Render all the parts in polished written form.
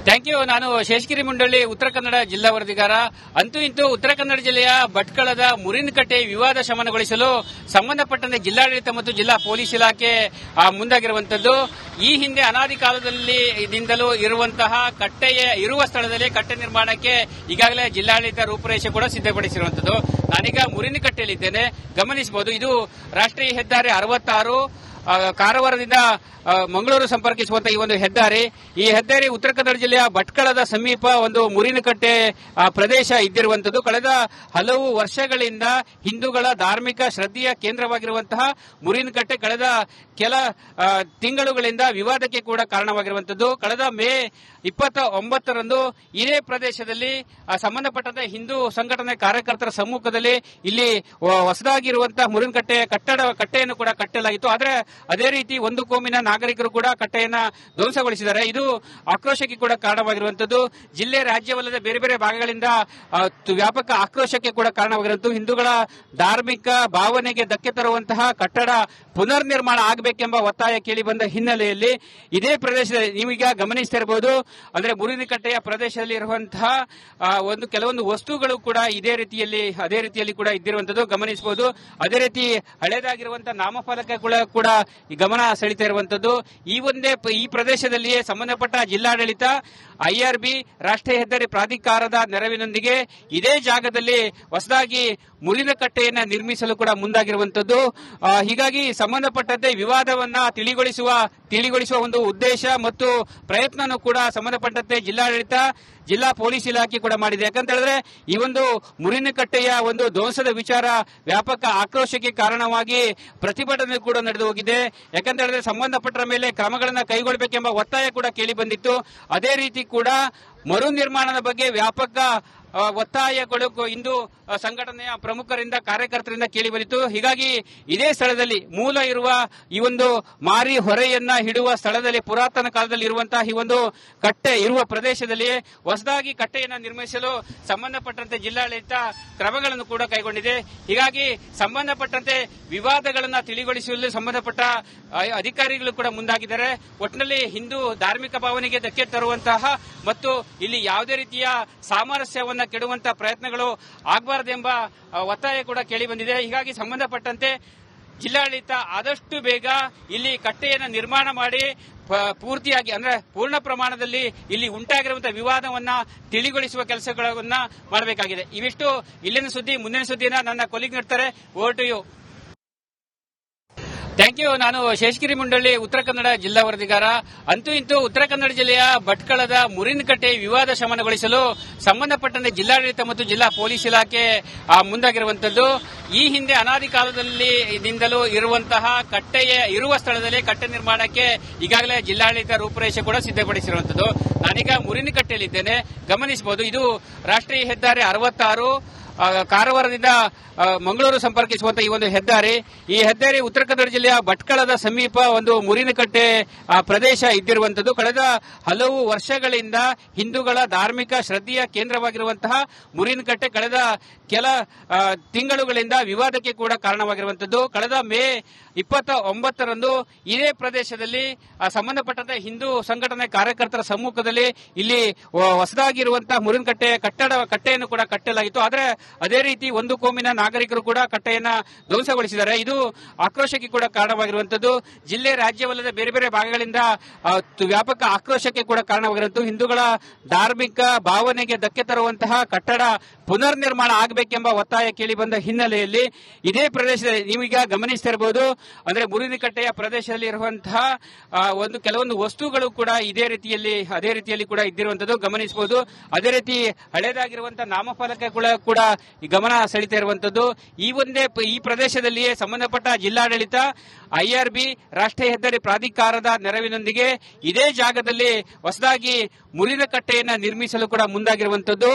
Thank you. ನಾನು ಶೇಷಗಿರಿ ಮುಂಡಳ್ಳಿ, ಉತ್ತರ ಕನ್ನಡ ಜಿಲ್ಲಾ ವರದಿಗಾರ. ಅಂತೂ ಇಂತೂ ಉತ್ತರ ಕನ್ನಡ ಜಿಲ್ಲೆಯ ಭಟ್ಕಳದ ಮುರಿನಕಟ್ಟೆ ವಿವಾದ ಶಮನಗೊಳಿಸಲು ಸಂಬಂಧಪಟ್ಟಂತೆ ಜಿಲ್ಲಾಡಳಿತ ಮತ್ತು ಜಿಲ್ಲಾ ಪೊಲೀಸ್ ಇಲಾಖೆ ಮುಂದಾಗಿರುವಂತದ್ದು. ಈ ಹಿಂದೆ ಅನಾದಿ ಕಾಲದಿಂದಲೂ ಇರುವಂತಹ ಕಟ್ಟೆಯ ಇರುವ ಸ್ಥಳದಲ್ಲಿ ಕಟ್ಟೆ ನಿರ್ಮಾಣಕ್ಕೆ ಈಗಾಗಲೇ ಜಿಲ್ಲಾಡಳಿತ ರೂಪುರೇಷೆ ಕೂಡ ಸಿದ್ಧಪಡಿಸಿರುವಂತದ್ದು. ನಾನೀಗ ಮುರಿನಕಟ್ಟೆಯಲ್ಲಿದ್ದೇನೆ, ಗಮನಿಸಬಹುದು. ಇದು ರಾಷ್ಟ್ರೀಯ ಹೆದ್ದಾರಿ 66 ಕಾರವಾರದಿಂದ ಮಂಗಳೂರು ಸಂಪರ್ಕಿಸುವಂತಹ ಈ ಒಂದು ಹೆದ್ದಾರಿ. ಈ ಹೆದ್ದಾರಿ ಉತ್ತರ ಕನ್ನಡ ಜಿಲ್ಲೆಯ ಭಟ್ಕಳದ ಸಮೀಪ ಒಂದು ಮುರಿನಕಟ್ಟೆ ಪ್ರದೇಶ ಇದ್ದಿರುವಂತದ್ದು. ಕಳೆದ ಹಲವು ವರ್ಷಗಳಿಂದ ಹಿಂದೂಗಳ ಧಾರ್ಮಿಕ ಶ್ರದ್ಧೆಯ ಕೇಂದ್ರವಾಗಿರುವಂತಹ ಮುರಿನಕಟ್ಟೆ ಕಳೆದ ಕೆಲ ತಿಂಗಳುಗಳಿಂದ ವಿವಾದಕ್ಕೆ ಕೂಡ ಕಾರಣವಾಗಿರುವಂತದ್ದು. ಕಳೆದ ಮೇ 29ರಂದು ಇದೇ ಪ್ರದೇಶದಲ್ಲಿ ಸಂಬಂಧಪಟ್ಟಂತೆ ಹಿಂದೂ ಸಂಘಟನೆ ಕಾರ್ಯಕರ್ತರ ಸಮ್ಮುಖದಲ್ಲಿ ಇಲ್ಲಿ ಹೊಸದಾಗಿರುವಂತಹ ಮುರಿನಕಟ್ಟೆ ಕಟ್ಟೆಯನ್ನು ಕೂಡ ಕಟ್ಟಲಾಗಿತ್ತು. ಆದರೆ ಅದೇ ರೀತಿ ಒಂದು ಕೋಮಿನ ನಾಗರಿಕರು ಕೂಡ ಕಟ್ಟೆಯನ್ನ ಧ್ವಂಸಗೊಳಿಸಿದ್ದಾರೆ. ಇದು ಆಕ್ರೋಶಕ್ಕೆ ಕೂಡ ಕಾರಣವಾಗಿರುವಂತದ್ದು. ಜಿಲ್ಲೆ, ರಾಜ್ಯವಲ್ಲದೆ ಬೇರೆ ಬೇರೆ ಭಾಗಗಳಿಂದ ವ್ಯಾಪಕ ಆಕ್ರೋಶಕ್ಕೆ ಕೂಡ ಕಾರಣವಾಗಿರುವಂತದ್ದು. ಹಿಂದೂಗಳ ಧಾರ್ಮಿಕ ಭಾವನೆಗೆ ಧಕ್ಕೆ ತರುವಂತಹ ಕಟ್ಟಡ ಪುನರ್ ನಿರ್ಮಾಣ ಆಗಬೇಕೆಂಬ ಒತ್ತಾಯ ಕೇಳಿ ಬಂದ ಹಿನ್ನೆಲೆಯಲ್ಲಿ ಇದೇ ಪ್ರದೇಶದಲ್ಲಿ ನೀವೀಗ ಗಮನಿಸ್ತಾ ಇರಬಹುದು, ಅಂದ್ರೆ ಮುರಿನಕಟ್ಟೆಯ ಪ್ರದೇಶದಲ್ಲಿ ಇರುವಂತಹ ಕೆಲವೊಂದು ವಸ್ತುಗಳು ಕೂಡ ಅದೇ ರೀತಿಯಲ್ಲಿ ಕೂಡ ಇದ್ದಿರುವಂತದ್ದು ಗಮನಿಸಬಹುದು. ಅದೇ ರೀತಿ ಹಳೇದಾಗಿರುವಂತಹ ನಾಮಫಲಕ ಕೂಡ ಗಮನ ಸೆಳೀತಾ ಇರುವಂತದ್ದು. ಈ ಪ್ರದೇಶದಲ್ಲಿಯೇ ಸಂಬಂಧಪಟ್ಟ ಜಿಲ್ಲಾಡಳಿತ, IRB, ರಾಷ್ಟ್ರೀಯ ಹೆದ್ದಾರಿ ಪ್ರಾಧಿಕಾರದ ನೆರವಿನೊಂದಿಗೆ ಇದೇ ಜಾಗದಲ್ಲಿ ಹೊಸದಾಗಿ ಮುರಿನಕಟ್ಟೆಯನ್ನ ನಿರ್ಮಿಸಲು ಕೂಡ ಮುಂದಾಗಿರುವಂತದ್ದು. ಹೀಗಾಗಿ ಸಂಬಂಧಪಟ್ಟಂತೆ ವಿವಾದವನ್ನ ತಿಳಿಗೊಳಿಸುವ ಒಂದು ಉದ್ದೇಶ ಮತ್ತು ಪ್ರಯತ್ನನೂ ಕೂಡ ಸಂಬಂಧಪಟ್ಟಂತೆ ಜಿಲ್ಲಾಡಳಿತ, ಜಿಲ್ಲಾ ಪೊಲೀಸ್ ಇಲಾಖೆ ಕೂಡ ಮಾಡಿದೆ. ಯಾಕಂತ ಹೇಳಿದ್ರೆ ಈ ಒಂದು ಮುರಿನಕಟ್ಟೆಯ ಒಂದು ಧ್ವಂಸದ ವಿಚಾರ ವ್ಯಾಪಕ ಆಕ್ರೋಶಕ್ಕೆ ಕಾರಣವಾಗಿ ಪ್ರತಿಭಟನೆ ಕೂಡ ನಡೆದು ಹೋಗಿದೆ. ಯಾಕಂತ ಹೇಳಿದ್ರೆ ಸಂಬಂಧಪಟ್ಟ ಮೇಲೆ ಕ್ರಮಗಳನ್ನು ಕೈಗೊಳ್ಳಬೇಕೆಂಬ ಒತ್ತಾಯ ಕೂಡ ಕೇಳಿ ಬಂದಿತ್ತು. ಅದೇ ರೀತಿ ಕೂಡ ಮರು ನಿರ್ಮಾಣದ ಬಗ್ಗೆ ವ್ಯಾಪಕ ಒತ್ತಾಯಗಳು ಹಿಂದೂ ಸಂಘಟನೆಯ ಪ್ರಮುಖರಿಂದ, ಕಾರ್ಯಕರ್ತರಿಂದ ಕೇಳಿ ಬಂದಿತ್ತು. ಹೀಗಾಗಿ ಇದೇ ಸ್ಥಳದಲ್ಲಿ ಮೂಲ ಇರುವ ಈ ಒಂದು ಮಾರಿ ಹೊರೆಯನ್ನ ಹಿಡುವ ಸ್ಥಳದಲ್ಲಿ ಪುರಾತನ ಕಾಲದಲ್ಲಿ ಇರುವಂತಹ ಈ ಒಂದು ಕಟ್ಟೆ ಇರುವ ಪ್ರದೇಶದಲ್ಲಿ ಹೊಸದಾಗಿ ಕಟ್ಟೆಯನ್ನು ನಿರ್ಮಿಸಲು ಸಂಬಂಧಪಟ್ಟಂತೆ ಜಿಲ್ಲಾಡಳಿತ ಕ್ರಮಗಳನ್ನು ಕೂಡ ಕೈಗೊಂಡಿದೆ. ಹೀಗಾಗಿ ಸಂಬಂಧಪಟ್ಟಂತೆ ವಿವಾದಗಳನ್ನು ತಿಳಿಗೊಳಿಸಲು ಸಂಬಂಧಪಟ್ಟ ಅಧಿಕಾರಿಗಳು ಕೂಡ ಮುಂದಾಗಿದ್ದಾರೆ. ಒಟ್ಟಿನಲ್ಲಿ ಹಿಂದೂ ಧಾರ್ಮಿಕ ಭಾವನೆಗೆ ಧಕ್ಕೆ ತರುವಂತಹ ಮತ್ತು ಇಲ್ಲಿ ಯಾವುದೇ ರೀತಿಯ ಸಾಮರಸ್ಯವನ್ನ ಕೆಡುವಂತಹ ಪ್ರಯತ್ನಗಳು ಆಗಬಾರದೆಂಬ ಒತ್ತಾಯ ಕೂಡ ಕೇಳಿ ಬಂದಿದೆ. ಹೀಗಾಗಿ ಸಂಬಂಧಪಟ್ಟಂತೆ ಜಿಲ್ಲಾಡಳಿತ ಆದಷ್ಟು ಬೇಗ ಇಲ್ಲಿ ಕಟ್ಟೆಯನ್ನು ನಿರ್ಮಾಣ ಮಾಡಿ ಪೂರ್ತಿಯಾಗಿ ಅಂದ್ರೆ ಪೂರ್ಣ ಪ್ರಮಾಣದಲ್ಲಿ ಇಲ್ಲಿ ಉಂಟಾಗಿರುವಂತಹ ವಿವಾದವನ್ನ ತಿಳಿಗೊಳಿಸುವ ಕೆಲಸಗಳನ್ನ ಮಾಡಬೇಕಾಗಿದೆ. ಇವಿಷ್ಟು ಇಲ್ಲಿನ ಸುದ್ದಿ. ಮುಂದಿನ ಸುದ್ದಿಯನ್ನ ನನ್ನ ಕೊಲೀಗ್ ನೀಡ್ತಾರೆ. Over to you. Thank you. ನಾನು ಶೇಷಗಿರಿ ಮುಂಡಳ್ಳಿ, ಉತ್ತರ ಕನ್ನಡ ಜಿಲ್ಲಾ ವರದಿಗಾರ. ಅಂತೂ ಇಂತೂ ಉತ್ತರ ಕನ್ನಡ ಜಿಲ್ಲೆಯ ಭಟ್ಕಳದ ಮುರಿನಕಟ್ಟೆ ವಿವಾದ ಶಮನಗೊಳಿಸಲು ಸಂಬಂಧಪಟ್ಟಂತೆ ಜಿಲ್ಲಾಡಳಿತ ಮತ್ತು ಜಿಲ್ಲಾ ಪೊಲೀಸ್ ಇಲಾಖೆ ಮುಂದಾಗಿರುವಂತದ್ದು. ಈ ಹಿಂದೆ ಅನಾದಿ ಕಾಲದಿಂದಲೂ ಇರುವಂತಹ ಕಟ್ಟೆಯ ಇರುವ ಸ್ಥಳದಲ್ಲಿ ಕಟ್ಟೆ ನಿರ್ಮಾಣಕ್ಕೆ ಈಗಾಗಲೇ ಜಿಲ್ಲಾಡಳಿತ ರೂಪುರೇಷೆ ಕೂಡ ಸಿದ್ಧಪಡಿಸಿರುವಂತದ್ದು. ನಾನೀಗ ಮುರಿನಕಟ್ಟೆಯಲ್ಲಿದ್ದೇನೆ, ಗಮನಿಸಬಹುದು. ಇದು ರಾಷ್ಟ್ರೀಯ ಹೆದ್ದಾರಿ 66 ಕಾರವಾರದಿಂದ ಮಂಗಳೂರು ಸಂಪರ್ಕಿಸುವಂತಹ ಈ ಒಂದು ಹೆದ್ದಾರಿ. ಈ ಹೆದ್ದಾರಿ ಉತ್ತರ ಕನ್ನಡ ಜಿಲ್ಲೆಯ ಭಟ್ಕಳದ ಸಮೀಪ ಒಂದು ಮುರಿನಕಟ್ಟೆ ಪ್ರದೇಶ ಇದ್ದಿರುವಂತದ್ದು. ಕಳೆದ ಹಲವು ವರ್ಷಗಳಿಂದ ಹಿಂದೂಗಳ ಧಾರ್ಮಿಕ ಶ್ರದ್ಧೆಯ ಕೇಂದ್ರವಾಗಿರುವಂತಹ ಮುರಿನಕಟ್ಟೆ ಕಳೆದ ಕೆಲ ತಿಂಗಳುಗಳಿಂದ ವಿವಾದಕ್ಕೆ ಕೂಡ ಕಾರಣವಾಗಿರುವಂತದ್ದು. ಕಳೆದ ಮೇ 29ರಂದು ಇದೇ ಪ್ರದೇಶದಲ್ಲಿ ಸಂಬಂಧಪಟ್ಟಂತೆ ಹಿಂದೂ ಸಂಘಟನೆ ಕಾರ್ಯಕರ್ತರ ಸಮ್ಮುಖದಲ್ಲಿ ಇಲ್ಲಿ ಹೊಸದಾಗಿರುವಂತಹ ಮುರಿನಕಟ್ಟೆ ಕಟ್ಟೆಯನ್ನು ಕೂಡ ಕಟ್ಟಲಾಗಿತ್ತು. ಆದರೆ ಅದೇ ರೀತಿ ಒಂದು ಕೋಮಿನ ನಾಗರಿಕರು ಕೂಡ ಕಟ್ಟೆಯನ್ನ ಧ್ವಂಸಗೊಳಿಸಿದ್ದಾರೆ. ಇದು ಆಕ್ರೋಶಕ್ಕೆ ಕೂಡ ಕಾರಣವಾಗಿರುವಂತದ್ದು. ಜಿಲ್ಲೆ, ರಾಜ್ಯವಲ್ಲದೆ ಬೇರೆ ಬೇರೆ ಭಾಗಗಳಿಂದ ವ್ಯಾಪಕ ಆಕ್ರೋಶಕ್ಕೆ ಕೂಡ ಕಾರಣವಾಗಿರುವಂತದ್ದು. ಹಿಂದೂಗಳ ಧಾರ್ಮಿಕ ಭಾವನೆಗೆ ಧಕ್ಕೆ ತರುವಂತಹ ಕಟ್ಟಡ ಪುನರ್ ನಿರ್ಮಾಣ ಆಗಬೇಕೆಂಬ ಒತ್ತಾಯ ಕೇಳಿ ಬಂದ ಹಿನ್ನೆಲೆಯಲ್ಲಿ ಇದೇ ಪ್ರದೇಶದಲ್ಲಿ ನೀವೀಗ ಗಮನಿಸ್ತಾ ಇರಬಹುದು, ಅಂದ್ರೆ ಮುರಿನಕಟ್ಟೆಯ ಪ್ರದೇಶದಲ್ಲಿ ಇರುವಂತಹ ಕೆಲವೊಂದು ವಸ್ತುಗಳು ಕೂಡ ಅದೇ ರೀತಿಯಲ್ಲಿ ಕೂಡ ಇದ್ದಿರುವಂತದ್ದು ಗಮನಿಸಬಹುದು. ಅದೇ ರೀತಿ ಹಳೇದಾಗಿರುವಂತಹ ನಾಮಫಲಕಗಳು ಕೂಡ ಗಮನ ಸೆಳೀತಾ ಇರುವಂತದ್ದು. ಈ ಪ್ರದೇಶದಲ್ಲಿಯೇ ಸಂಬಂಧಪಟ್ಟ ಜಿಲ್ಲಾಡಳಿತ, IRB, ರಾಷ್ಟ್ರೀಯ ಹೆದ್ದಾರಿ ಪ್ರಾಧಿಕಾರದ ನೆರವಿನೊಂದಿಗೆ ಇದೇ ಜಾಗದಲ್ಲಿ ಹೊಸದಾಗಿ ಮುರಿನಕಟ್ಟೆಯನ್ನ ನಿರ್ಮಿಸಲು ಕೂಡ ಮುಂದಾಗಿರುವಂತದ್ದು.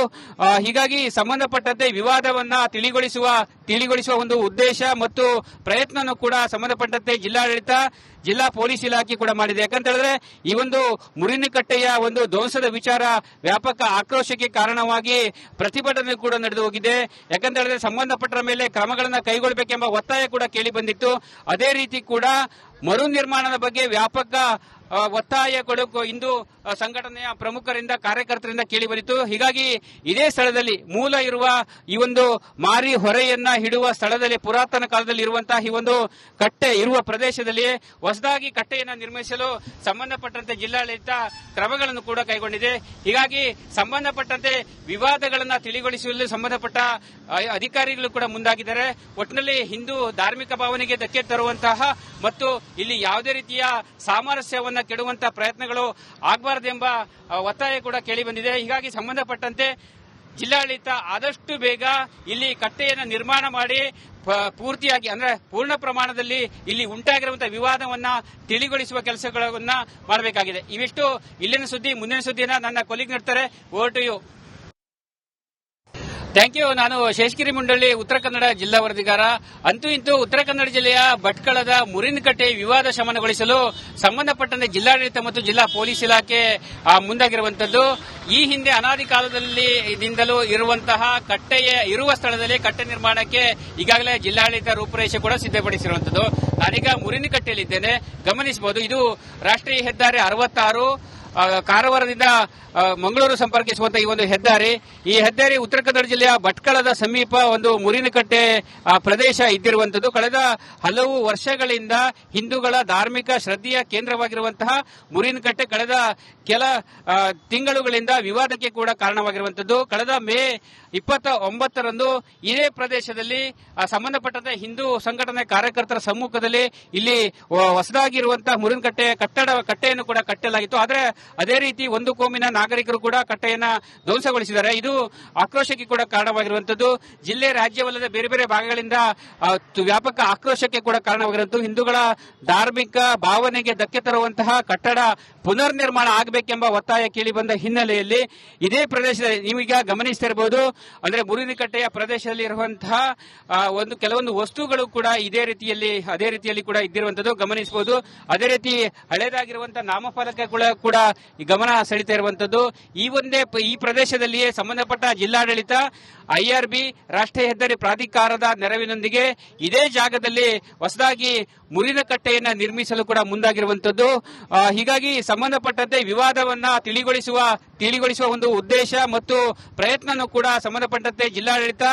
ಹೀಗಾಗಿ ಸಂಬಂಧಪಟ್ಟಂತೆ ವಿವಾದವನ್ನ ತಿಳಿಗೊಳಿಸುವ ಒಂದು ಉದ್ದೇಶ ಮತ್ತು ಪ್ರಯತ್ನನೂ ಕೂಡ ಸಂಬಂಧಪಟ್ಟಂತೆ ಜಿಲ್ಲಾಡಳಿತ, ಜಿಲ್ಲಾ ಪೊಲೀಸ್ ಇಲಾಖೆ ಕೂಡ ಮಾಡಿದೆ. ಯಾಕಂತ ಹೇಳಿದ್ರೆ ಈ ಒಂದು ಮುರಿನಕಟ್ಟೆಯ ಒಂದು ಧ್ವಂಸದ ವಿಚಾರ ವ್ಯಾಪಕ ಆಕ್ರೋಶಕ್ಕೆ ಕಾರಣವಾಗಿ ಪ್ರತಿಭಟನೆ ಕೂಡ ನಡೆದು ಹೋಗಿದೆ. ಯಾಕಂತ ಹೇಳಿದ್ರೆ ಸಂಬಂಧಪಟ್ಟ ಮೇಲೆ ಕ್ರಮಗಳನ್ನು ಕೈಗೊಳ್ಳಬೇಕೆಂಬ ಒತ್ತಾಯ ಕೂಡ ಕೇಳಿ ಬಂದಿತ್ತು. ಅದೇ ರೀತಿ ಕೂಡ ಮರು ನಿರ್ಮಾಣದ ಬಗ್ಗೆ ವ್ಯಾಪಕ ಒತ್ತಾಯಗಳು ಇಂದು ಸಂಘಟನೆಯ ಪ್ರಮುಖರಿಂದ ಕಾರ್ಯಕರ್ತರಿಂದ ಕೇಳಿ ಬಂದಿತು. ಹೀಗಾಗಿ ಇದೇ ಸ್ಥಳದಲ್ಲಿ ಮೂಲ ಇರುವ ಈ ಒಂದು ಮಾರಿ ಹೊರೆಯನ್ನ ಹಿಡುವ ಸ್ಥಳದಲ್ಲಿ ಪುರಾತನ ಕಾಲದಲ್ಲಿ ಇರುವಂತಹ ಈ ಒಂದು ಕಟ್ಟೆ ಇರುವ ಪ್ರದೇಶದಲ್ಲಿ ಹೊಸದಾಗಿ ಕಟ್ಟೆಯನ್ನು ನಿರ್ಮಿಸಲು ಸಂಬಂಧಪಟ್ಟಂತೆ ಜಿಲ್ಲಾಡಳಿತ ಕ್ರಮಗಳನ್ನು ಕೂಡ ಕೈಗೊಂಡಿದೆ. ಹೀಗಾಗಿ ಸಂಬಂಧಪಟ್ಟಂತೆ ವಿವಾದಗಳನ್ನು ತಿಳಿಗೊಳಿಸುವಲ್ಲಿ ಸಂಬಂಧಪಟ್ಟ ಅಧಿಕಾರಿಗಳು ಕೂಡ ಮುಂದಾಗಿದ್ದಾರೆ. ಒಟ್ಟಿನಲ್ಲಿ ಹಿಂದೂ ಧಾರ್ಮಿಕ ಭಾವನೆಗೆ ಧಕ್ಕೆ ತರುವಂತಹ ಮತ್ತು ಇಲ್ಲಿ ಯಾವುದೇ ರೀತಿಯ ಸಾಮರಸ್ಯವನ್ನು ಕೆಡುವಂತಹ ಪ್ರಯತ್ನಗಳು ಆಗಬಾರದೆಂಬ ಒತ್ತಾಯ ಕೂಡ ಕೇಳಿ ಬಂದಿದೆ. ಹೀಗಾಗಿ ಸಂಬಂಧಪಟ್ಟಂತೆ ಜಿಲ್ಲಾಡಳಿತ ಆದಷ್ಟು ಬೇಗ ಇಲ್ಲಿ ಕಟ್ಟೆಯನ್ನು ನಿರ್ಮಾಣ ಮಾಡಿ ಪೂರ್ತಿಯಾಗಿ ಅಂದ್ರೆ ಪೂರ್ಣ ಪ್ರಮಾಣದಲ್ಲಿ ಇಲ್ಲಿ ಉಂಟಾಗಿರುವಂತಹ ವಿವಾದವನ್ನ ತಿಳಿಗೊಳಿಸುವ ಕೆಲಸಗಳನ್ನ ಮಾಡಬೇಕಾಗಿದೆ. ಇವಿಷ್ಟು ಇಲ್ಲಿನ ಸುದ್ದಿ. ಮುಂದಿನ ಸುದ್ದಿಯನ್ನ ನನ್ನ ಕೊಲೀಗ್ ನೀಡ್ತಾರೆ. Over to you. Thank you. ನಾನು ಶೇಷಗಿರಿ ಮುಂಡಳ್ಳಿ, ಉತ್ತರ ಕನ್ನಡ ಜಿಲ್ಲಾ ವರದಿಗಾರ. ಅಂತೂ ಇಂತೂ ಉತ್ತರ ಕನ್ನಡ ಜಿಲ್ಲೆಯ ಭಟ್ಕಳದ ಮುರಿನಕಟ್ಟೆ ವಿವಾದ ಶಮನಗೊಳಿಸಲು ಸಂಬಂಧಪಟ್ಟಂತೆ ಜಿಲ್ಲಾಡಳಿತ ಮತ್ತು ಜಿಲ್ಲಾ ಪೊಲೀಸ್ ಇಲಾಖೆ ಮುಂದಾಗಿರುವಂತದ್ದು. ಈ ಹಿಂದೆ ಅನಾದಿ ಕಾಲದಿಂದಲೂ ಇರುವಂತಹ ಕಟ್ಟೆಯ ಇರುವ ಸ್ಥಳದಲ್ಲಿ ಕಟ್ಟೆ ನಿರ್ಮಾಣಕ್ಕೆ ಈಗಾಗಲೇ ಜಿಲ್ಲಾಡಳಿತ ರೂಪುರೇಷೆ ಕೂಡ ಸಿದ್ಧಪಡಿಸಿರುವಂತದ್ದು. ನಾನೀಗ ಮುರಿನಕಟ್ಟೆಯಲ್ಲಿದ್ದೇನೆ. ಗಮನಿಸಬಹುದು, ಇದು ರಾಷ್ಟ್ರೀಯ ಹೆದ್ದಾರಿ 66 ಕಾರವಾರದಿಂದ ಮಂಗಳೂರು ಸಂಪರ್ಕಿಸುವಂತಹ ಈ ಒಂದು ಹೆದ್ದಾರಿ. ಈ ಹೆದ್ದಾರಿ ಉತ್ತರ ಕನ್ನಡ ಜಿಲ್ಲೆಯ ಭಟ್ಕಳದ ಸಮೀಪ ಒಂದು ಮುರಿನಕಟ್ಟೆ ಪ್ರದೇಶ ಇದ್ದಿರುವಂತದ್ದು. ಕಳೆದ ಹಲವು ವರ್ಷಗಳಿಂದ ಹಿಂದೂಗಳ ಧಾರ್ಮಿಕ ಶ್ರದ್ಧೆಯ ಕೇಂದ್ರವಾಗಿರುವಂತಹ ಮುರಿನಕಟ್ಟೆ ಕಳೆದ ಕೆಲ ತಿಂಗಳುಗಳಿಂದ ವಿವಾದಕ್ಕೆ ಕೂಡ ಕಾರಣವಾಗಿರುವಂತದ್ದು. ಕಳೆದ ಮೇ 29ರಂದು ಇದೇ ಪ್ರದೇಶದಲ್ಲಿ ಸಂಬಂಧಪಟ್ಟಂತೆ ಹಿಂದೂ ಸಂಘಟನೆ ಕಾರ್ಯಕರ್ತರ ಸಮ್ಮುಖದಲ್ಲಿ ಇಲ್ಲಿ ಹೊಸದಾಗಿರುವಂತಹ ಮುರಿನಕಟ್ಟೆ ಕಟ್ಟೆಯನ್ನು ಕೂಡ ಕಟ್ಟಲಾಗಿತ್ತು. ಆದರೆ ಅದೇ ರೀತಿ ಒಂದು ಕೋಮಿನ ನಾಗರಿಕರು ಕೂಡ ಕಟ್ಟೆಯನ್ನ ಧ್ವಂಸಗೊಳಿಸಿದ್ದಾರೆ. ಇದು ಆಕ್ರೋಶಕ್ಕೆ ಕೂಡ ಕಾರಣವಾಗಿರುವಂತದ್ದು. ಜಿಲ್ಲೆ ರಾಜ್ಯವಲ್ಲದೆ ಬೇರೆ ಬೇರೆ ಭಾಗಗಳಿಂದ ವ್ಯಾಪಕ ಆಕ್ರೋಶಕ್ಕೆ ಕೂಡ ಕಾರಣವಾಗಿರುವಂತದ್ದು. ಹಿಂದೂಗಳ ಧಾರ್ಮಿಕ ಭಾವನೆಗೆ ಧಕ್ಕೆ ತರುವಂತಹ ಕಟ್ಟಡ ಪುನರ್ ನಿರ್ಮಾಣ ಆಗಬೇಕೆಂಬ ಒತ್ತಾಯ ಕೇಳಿ ಬಂದ ಹಿನ್ನೆಲೆಯಲ್ಲಿ ಇದೇ ಪ್ರದೇಶದಲ್ಲಿ ನೀವೀಗ ಗಮನಿಸ್ತಿರಬಹುದು, ಅಂದ್ರೆ ಮುರಿನಕಟ್ಟೆಯ ಪ್ರದೇಶದಲ್ಲಿ ಇರುವಂತಹ ಕೆಲವೊಂದು ವಸ್ತುಗಳು ಕೂಡ ಅದೇ ರೀತಿಯಲ್ಲಿ ಕೂಡ ಇದ್ದಿರುವಂತದ್ದು ಗಮನಿಸಬಹುದು. ಅದೇ ರೀತಿ ಹಳೇದಾಗಿರುವಂತಹ ನಾಮಫಲಕಗಳು ಕೂಡ ಗಮನ ಸೆಳೀತಾ ಇರುವಂತದ್ದು. ಈ ಪ್ರದೇಶದಲ್ಲಿಯೇ ಸಂಬಂಧಪಟ್ಟ ಜಿಲ್ಲಾಡಳಿತ, IRB, ರಾಷ್ಟ್ರೀಯ ಹೆದ್ದಾರಿ ಪ್ರಾಧಿಕಾರದ ನೆರವಿನೊಂದಿಗೆ ಇದೇ ಜಾಗದಲ್ಲಿ ಹೊಸದಾಗಿ ಮುರಿನಕಟ್ಟೆಯನ್ನ ನಿರ್ಮಿಸಲು ಕೂಡ ಮುಂದಾಗಿರುವಂತದ್ದು. ಹೀಗಾಗಿ ಸಂಬಂಧಪಟ್ಟಂತೆ ವಿವಾದವನ್ನ ತಿಳಿಗೊಳಿಸುವ ಒಂದು ಉದ್ದೇಶ ಮತ್ತು ಪ್ರಯತ್ನ ಕೂಡ ಸಂಬಂಧಪಟ್ಟಂತೆ ಜಿಲ್ಲಾಡಳಿತ,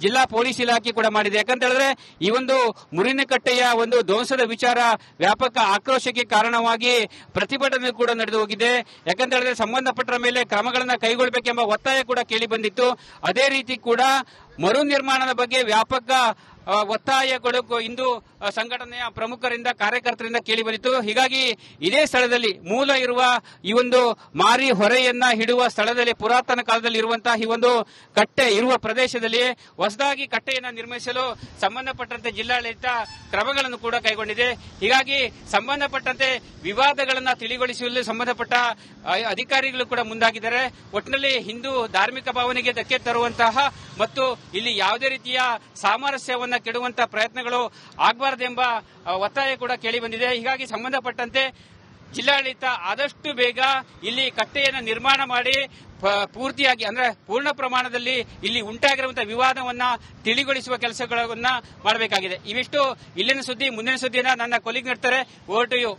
ಜಿಲ್ಲಾ ಪೊಲೀಸ್ ಇಲಾಖೆ ಕೂಡ ಮಾಡಿದೆ. ಯಾಕಂತ ಹೇಳಿದ್ರೆ ಈ ಒಂದು ಮುರಿನಕಟ್ಟೆಯ ಒಂದು ಧ್ವಂಸದ ವಿಚಾರ ವ್ಯಾಪಕ ಆಕ್ರೋಶಕ್ಕೆ ಕಾರಣವಾಗಿ ಪ್ರತಿಭಟನೆ ಕೂಡ ನಡೆದು ಹೋಗಿದೆ. ಯಾಕಂತ ಹೇಳಿದ್ರೆ ಸಂಬಂಧಪಟ್ಟ ಮೇಲೆ ಕ್ರಮಗಳನ್ನು ಕೈಗೊಳ್ಳಬೇಕೆಂಬ ಒತ್ತಾಯ ಕೂಡ ಕೇಳಿ ಬಂದಿತ್ತು. ಅದೇ ರೀತಿ ಕೂಡ ಮರು ನಿರ್ಮಾಣದ ಬಗ್ಗೆ ವ್ಯಾಪಕ ಒತ್ತಾಯಗಳು ಇಂದು ಸಂಘಟನೆಯ ಪ್ರಮುಖರಿಂದ ಕಾರ್ಯಕರ್ತರಿಂದ ಕೇಳಿ ಬಂದಿತ್ತು. ಹೀಗಾಗಿ ಇದೇ ಸ್ಥಳದಲ್ಲಿ ಮೂಲ ಇರುವ ಈ ಒಂದು ಮಾರಿ ಹೊರೆಯನ್ನ ಹಿಡುವ ಸ್ಥಳದಲ್ಲಿ ಪುರಾತನ ಕಾಲದಲ್ಲಿ ಇರುವಂತಹ ಈ ಒಂದು ಕಟ್ಟೆ ಇರುವ ಪ್ರದೇಶದಲ್ಲಿ ಹೊಸದಾಗಿ ಕಟ್ಟೆಯನ್ನು ನಿರ್ಮಿಸಲು ಸಂಬಂಧಪಟ್ಟಂತೆ ಜಿಲ್ಲಾಡಳಿತ ಕ್ರಮಗಳನ್ನು ಕೂಡ ಕೈಗೊಂಡಿದೆ. ಹೀಗಾಗಿ ಸಂಬಂಧಪಟ್ಟಂತೆ ವಿವಾದಗಳನ್ನು ತಿಳಿಗೊಳಿಸುವಲ್ಲಿ ಸಂಬಂಧಪಟ್ಟ ಅಧಿಕಾರಿಗಳು ಕೂಡ ಮುಂದಾಗಿದ್ದಾರೆ. ಒಟ್ಟಿನಲ್ಲಿ ಹಿಂದೂ ಧಾರ್ಮಿಕ ಭಾವನೆಗೆ ಧಕ್ಕೆ ತರುವಂತಹ ಮತ್ತು ಇಲ್ಲಿ ಯಾವುದೇ ರೀತಿಯ ಸಾಮರಸ್ಯವನ್ನು ಕೆಡುವಂತಹ ಪ್ರಯತ್ನಗಳು ಆಗಬಾರದೆಂಬ ಒತ್ತಾಯ ಕೂಡ ಕೇಳಿ ಬಂದಿದೆ. ಹೀಗಾಗಿ ಸಂಬಂಧಪಟ್ಟಂತೆ ಜಿಲ್ಲಾಡಳಿತ ಆದಷ್ಟು ಬೇಗ ಇಲ್ಲಿ ಕಟ್ಟೆಯನ್ನು ನಿರ್ಮಾಣ ಮಾಡಿ ಪೂರ್ತಿಯಾಗಿ ಅಂದ್ರೆ ಪೂರ್ಣ ಪ್ರಮಾಣದಲ್ಲಿ ಇಲ್ಲಿ ಉಂಟಾಗಿರುವಂತಹ ವಿವಾದವನ್ನ ತಿಳಿಗೊಳಿಸುವ ಕೆಲಸಗಳನ್ನ ಮಾಡಬೇಕಾಗಿದೆ. ಇವಿಷ್ಟು ಇಲ್ಲಿನ ಸುದ್ದಿ. ಮುಂದಿನ ಸುದ್ದಿಯನ್ನ ನನ್ನ ಕೊಲೀಗ್ ನೀಡ್ತಾರೆ. Over to you.